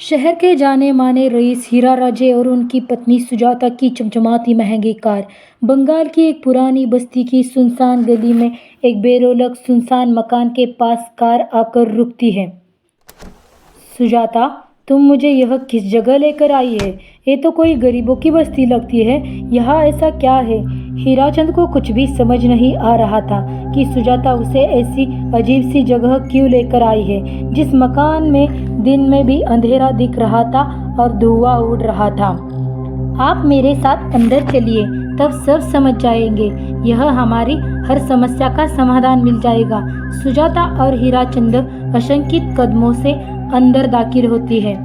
शहर के जाने माने रईस हीरा राजे और उनकी पत्नी सुजाता की चमचमाती महंगी कार बंगाल की एक पुरानी बस्ती की सुनसान गली में एक बेरोलक सुनसान मकान के पास कार आकर रुकती है। सुजाता, तुम मुझे यह किस जगह लेकर आई है? ये तो कोई गरीबों की बस्ती लगती है। यहाँ ऐसा क्या है? हीराचंद को कुछ भी समझ नहीं आ रहा था कि सुजाता उसे ऐसी अजीब सी जगह क्यों लेकर आई है, जिस मकान में दिन में भी अंधेरा दिख रहा था और धुआं उड़ रहा था। आप मेरे साथ अंदर चलिए, तब सब समझ जाएंगे। यह हमारी हर समस्या का समाधान मिल जाएगा। सुजाता और हीराचंद आशंकित कदमों से अंदर दाखिल होती है।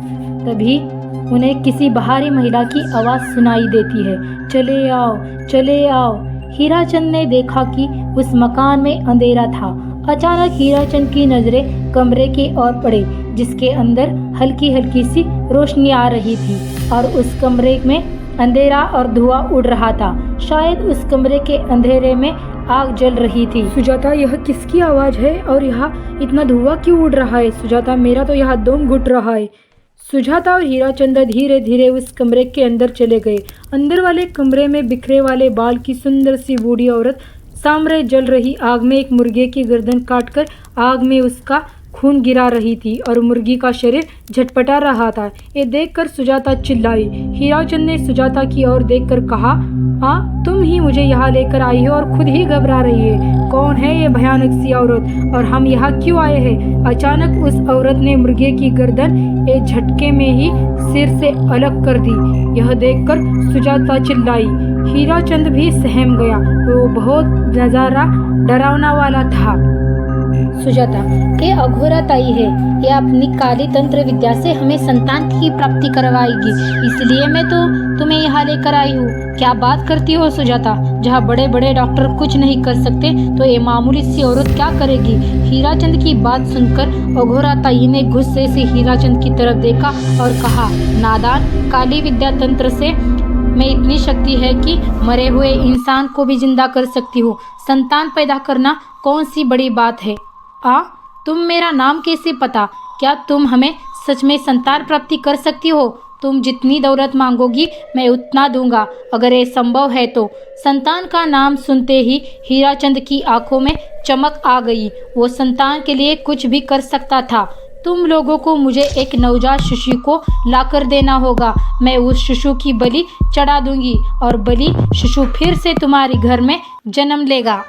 तभी उन्हें किसी बाहरी महिला की आवाज़ सुनाई देती है। चले आओ, चले आओ। हीराचंद ने देखा कि उस मकान में अंधेरा था। अचानक हीराचंद की नज़रें कमरे की ओर पड़ी, जिसके अंदर हल्की हल्की सी रोशनी आ रही थी और उस कमरे में अंधेरा और धुआं उड़ रहा था। शायद उस कमरे के अंधेरे में आग जल रही थी। सुजाता, यह किसकी आवाज़ है और यहाँ इतना धुआं क्यों उड़ रहा है? सुजाता, मेरा तो यहाँ दम घुट रहा है। सुजाता और हीराचंद धीरे धीरे उस कमरे के अंदर चले गए। अंदर वाले कमरे में बिखरे वाले बाल की सुंदर सी बूढ़ी औरत सामने जल रही आग में एक मुर्गे की गर्दन काटकर आग में उसका खून गिरा रही थी और मुर्गी का शरीर झटपटा रहा था। ये देखकर सुजाता चिल्लाई। हीराचंद ने सुजाता की ओर देखकर कहा, हाँ, तुम ही मुझे यहाँ लेकर आई हो और खुद ही घबरा रही है। कौन है ये भयानक सी औरत और हम यहाँ क्यों आए हैं? अचानक उस औरत ने मुर्गे की गर्दन एक झटके में ही सिर से अलग कर दी। यह देखकर सुजाता चिल्लाई। हीराचंद भी सहम गया। वो बहुत नज़ारा डरावना वाला था। सुजाता, ये अघोरा ताई है। ये अपनी काली तंत्र विद्या से हमें संतान की प्राप्ति करवाएगी, इसलिए मैं तो तुम्हें यहाँ लेकर आई हूँ। क्या बात करती हो सुजाता? जहाँ बड़े बड़े डॉक्टर कुछ नहीं कर सकते तो ये मामूली सी औरत क्या करेगी? हीराचंद की बात सुनकर अघोरा ताई ने गुस्से से हीराचंद की तरफ देखा और कहा, नादान, काली विद्या तंत्र से मैं इतनी शक्ति है कि मरे हुए इंसान को भी जिंदा कर सकती हूँ। संतान पैदा करना कौन सी बड़ी बात है? तुम मेरा नाम कैसे पता? क्या तुम हमें सच में संतान प्राप्ति कर सकती हो? तुम जितनी दौलत मांगोगी मैं उतना दूंगा, अगर ये संभव है तो। संतान का नाम सुनते ही हीराचंद की आंखों में चमक आ गई। वो संतान के लिए कुछ भी कर सकता था। तुम लोगों को मुझे एक नवजात शिशु को लाकर देना होगा। मैं उस शिशु की बलि चढ़ा दूंगी और बलि शिशु फिर से तुम्हारे घर में जन्म लेगा।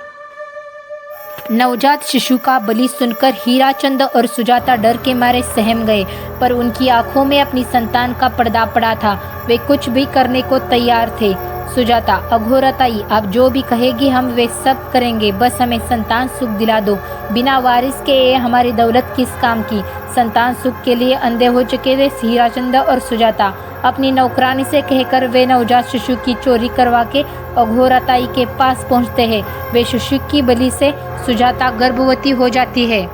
नवजात शिशु का बलि सुनकर हीराचंद और सुजाता डर के मारे सहम गए, पर उनकी आंखों में अपनी संतान का पर्दा पड़ा था। वे कुछ भी करने को तैयार थे। सुजाता, अघोरा ताई, आप जो भी कहेगी हम वे सब करेंगे, बस हमें संतान सुख दिला दो। बिना वारिस के ये हमारी दौलत किस काम की? संतान सुख के लिए अंधे हो चुके थे हीराचंद और सुजाता। अपनी नौकरानी से कहकर वे नवजात शिशु की चोरी करवा के अघोरा ताई के पास पहुंचते हैं। वे शिशु की बलि से सुजाता गर्भवती हो जाती है।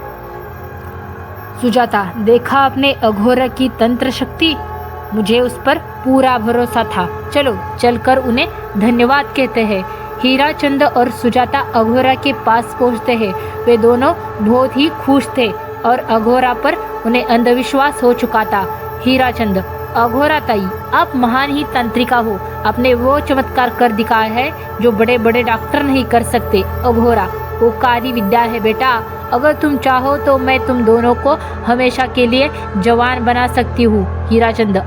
सुजाता, देखा आपने अघोरा की तंत्र शक्ति? मुझे उस पर पूरा भरोसा था। चलो चलकर उन्हें धन्यवाद कहते हैं। हीराचंद और सुजाता अघोरा के पास पहुंचते हैं। वे दोनों बहुत ही खुश थे और अघोरा पर उन्हें अंधविश्वास हो चुका था। हीराचंद, अघोरा ताई, आप महान ही तंत्रिका हो। आपने वो चमत्कार कर दिखाया है जो बड़े बड़े डॉक्टर नहीं कर सकते। अघोरा, वो काली विद्या है बेटा। अगर तुम चाहो तो मैं तुम दोनों को हमेशा के लिए जवान बना सकती हूँ। हीराचंद,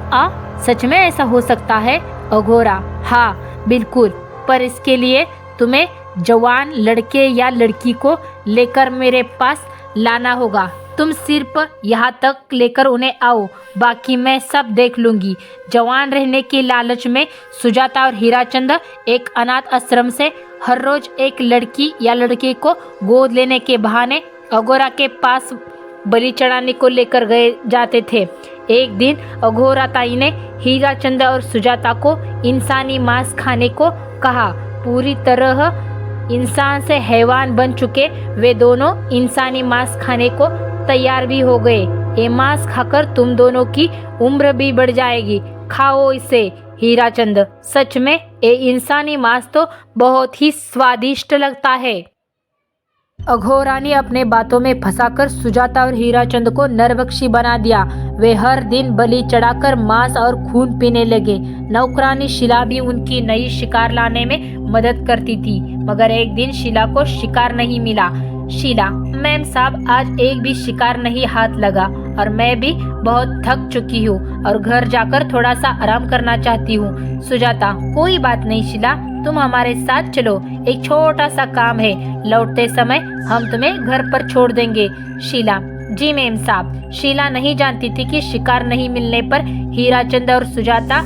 सच में ऐसा हो सकता है? अघोरा, हाँ बिल्कुल, पर इसके लिए तुम्हें जवान लड़के या लड़की को लेकर मेरे पास लाना होगा। तुम सिर्फ यहाँ तक लेकर उन्हें आओ, बाकी मैं सब देख लूँगी। जवान रहने के लालच में सुजाता और हीराचंद एक अनाथ आश्रम से हर रोज एक लड़की या लड़के को गोद लेने के बहाने अघोरा के पास बलि चढ़ाने को लेकर गए जाते थे। एक दिन अघोरा ताई ने हीराचंद और सुजाता को इंसानी मांस खाने को कहा। पूरी तरह इंसान से हैवान बन चुके वे दोनों इंसानी मांस खाने को तैयार भी हो गए। ये मांस खाकर तुम दोनों की उम्र भी बढ़ जाएगी। खाओ इसे। हीराचंद, सच में ये इंसानी मांस तो बहुत ही स्वादिष्ट लगता है। अघोरा ने अपने बातों में फंसाकर सुजाता और हीराचंद को नरभक्षी बना दिया। वे हर दिन बलि चढ़ाकर मांस और खून पीने लगे। नौकरानी शीला भी उनकी नई शिकार लाने में मदद करती थी, मगर एक दिन शीला को शिकार नहीं मिला। शीला, मैम साहब, आज एक भी शिकार नहीं हाथ लगा और मैं भी बहुत थक चुकी हूँ और घर जाकर थोड़ा सा आराम करना चाहती हूँ। सुजाता, कोई बात नहीं शीला, तुम हमारे साथ चलो, एक छोटा सा काम है, लौटते समय हम तुम्हें घर पर छोड़ देंगे। शीला, जी मैम साहब। शीला नहीं जानती थी कि शिकार नहीं मिलने पर हीराचंद और सुजाता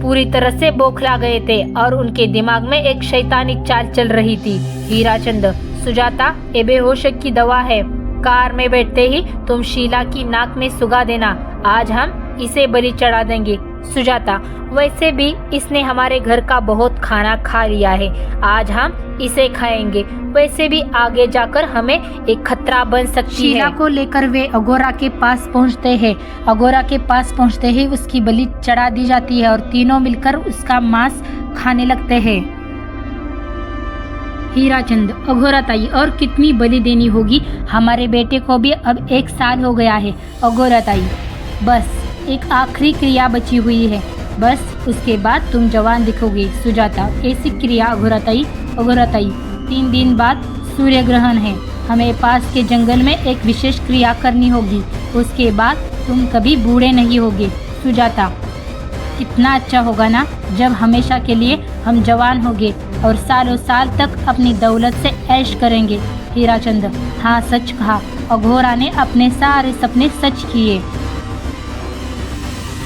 पूरी तरह से बौखला गए थे और उनके दिमाग में एक शैतानी चाल चल रही थी। हीराचंद, सुजाता, ये बेहोशी की दवा है, कार में बैठते ही तुम शीला की नाक में सुगा देना, आज हम इसे बलि चढ़ा देंगे। सुजाता, वैसे भी इसने हमारे घर का बहुत खाना खा लिया है, आज हम इसे खाएंगे, वैसे भी आगे जाकर हमें एक खतरा बन सकती है। शीला को लेकर वे अघोरा के पास पहुंचते हैं। अघोरा के पास पहुंचते ही उसकी बलि चढ़ा दी जाती है और तीनों मिलकर उसका मांस खाने लगते हैं। हीराचंद, अघोरा ताई, और कितनी बलि देनी होगी? हमारे बेटे को भी अब 1 साल हो गया है। अघोरा ताई, बस एक आखिरी क्रिया बची हुई है, बस उसके बाद तुम जवान दिखोगे। सुजाता, कैसी क्रिया अघोरा ताई? अघोरा ताई, 3 दिन बाद सूर्य ग्रहण है, हमें पास के जंगल में एक विशेष क्रिया करनी होगी, उसके बाद तुम कभी बूढ़े नहीं होगे। सुजाता, कितना अच्छा होगा ना जब हमेशा के लिए हम जवान होंगे और सालों साल तक अपनी दौलत से ऐश करेंगे। हीराचंद, हाँ सच कहा, अघोरा ने अपने सारे सपने सच किए।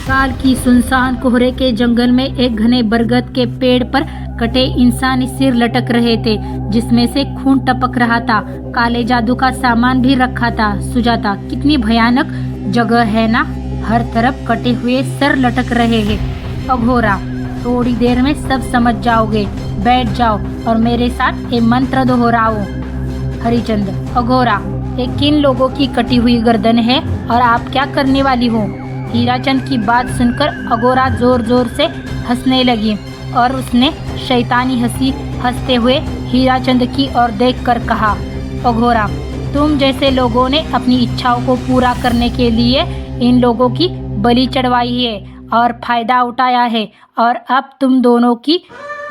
साल की सुनसान कोहरे के जंगल में एक घने बरगद के पेड़ पर कटे इंसानी सिर लटक रहे थे, जिसमें से खून टपक रहा था। काले जादू का सामान भी रखा था। सुजाता, कितनी भयानक जगह है ना, हर तरफ कटे हुए सर लटक रहे हैं। अघोरा, थोड़ी देर में सब समझ जाओगे, बैठ जाओ और मेरे साथ एक मंत्र दोहराओ। हरिचंद, अघोरा, ये किन लोगों की कटी हुई गर्दन है और आप क्या करने वाली हो? हीराचंद की बात सुनकर अघोरा जोर जोर से हंसने लगी और उसने शैतानी हंसी हंसते हुए हीराचंद की ओर देखकर कहा, अघोरा, तुम जैसे लोगों ने अपनी इच्छाओं को पूरा करने के लिए इन लोगों की बलि चढ़वाई है और फायदा उठाया है, और अब तुम दोनों की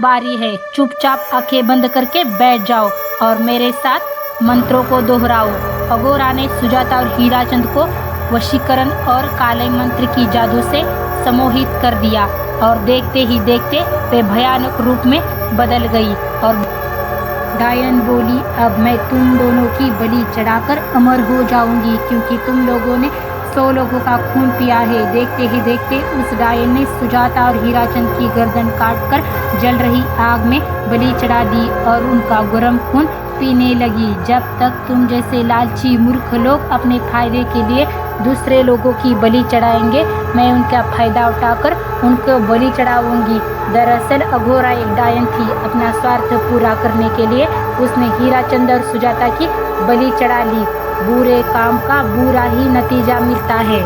बारी है। चुपचाप आंखें बंद करके बैठ जाओ और मेरे साथ मंत्रों को दोहराओ। अघोरा ने सुजाता और हीराचंद को वशीकरण और काले मंत्र की जादू से सम्मोहित कर दिया और देखते ही देखते वे भयानक रूप में बदल गई और डायन बोली, अब मैं तुम दोनों की बलि चढ़ाकर अमर हो जाऊंगी, क्योंकि तुम लोगों ने 100 लोगों का खून पिया है। देखते ही देखते उस डायन ने सुजाता और हीराचंद की गर्दन काटकर जल रही आग में बलि चढ़ा दी और उनका गर्म खून पीने लगी। जब तक तुम जैसे लालची मूर्ख लोग अपने फायदे के लिए दूसरे लोगों की बलि चढ़ाएंगे, मैं उनका फायदा उठाकर उनको बलि चढ़ाऊंगी। दरअसल अघोरा एक डायन थी, अपना स्वार्थ पूरा करने के लिए उसने हीराचंद और सुजाता की बलि चढ़ा ली। बुरे काम का बुरा ही नतीजा मिलता है।